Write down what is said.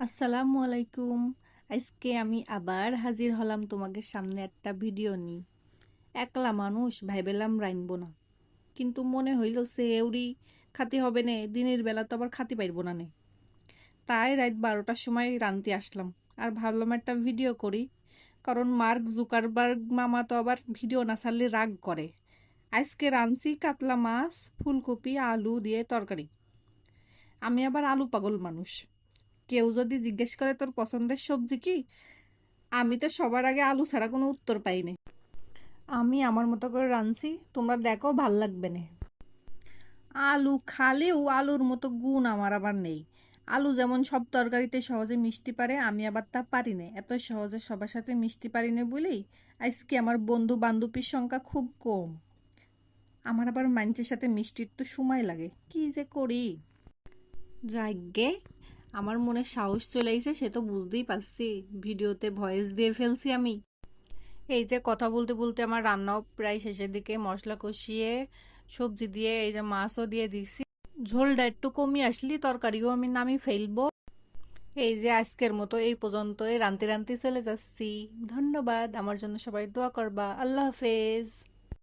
আসসালামু আলাইকুম। আজকে আমি আবার হাজির হলাম তোমাদের সামনে একটা ভিডিও নিয়ে। একলা মানুষ ভাইবেলাম রাইনবো না, কিন্তু মনে হইল সেউরি খাতি হবে নে, দিনের বেলা তো আবার খাতি পাইব না নে। তাই রাত 12টার সময় রানতে আসলাম আর ভাবলাম একটা ভিডিও করি, কারণ মার্ক জুকারবার্গ মামা তো আবার ভিডিও না ছাড়লে রাগ করে। আজকে রানছি কাতলা মাছ, ফুলকপি আলু দিয়ে তরকারি। আমি আবার আলু পাগল মানুষ। কেউ যদি জিজ্ঞেস করে তোর পছন্দের সবজি কি, আমি তো সবার আগে আলু ছাড়া কোনো উত্তর পাই না। আমি আমার মতো করে রাঁধছি, তোমরা দেখো ভাল লাগবে না। আলু খালেও আলুর মতো গুণ আমার আবার নেই। আলু যেমন সব তরকারিতে সহজে মিশতে পারে, আমি আবার তা পারি না, এত সহজে সবার সাথে মিশতে পারি না বলেই আজকে আমার বন্ধু বান্ধবীর সংখ্যা খুব কম। আমার আবার মানুষের সাথে মিষ্টির তো সময় লাগে, কি যে করি। যাইগে, আমার মনে সাহস চলে আইছে, সে তো বুঝতেই পারছি। ভিডিওতে ভয়েস দিয়ে ফেলছি আমি। এই যে কথা বলতে বলতে আমার রান্নাও প্রায় শেষের দিকে, মশলা কষিয়ে সবজি দিয়ে এই যে মাছও দিয়ে দিছি। ঝোলটা একটু কমিয়ে আসলি তরকারিও আমি নামি ফেলবো। এই যে আজকের মতো এই পর্যন্তই, রান্তি রান্তি চলে যাচ্ছি। ধন্যবাদ, আমার জন্য সবাই দোয়া করবা। আল্লাহ হাফেজ।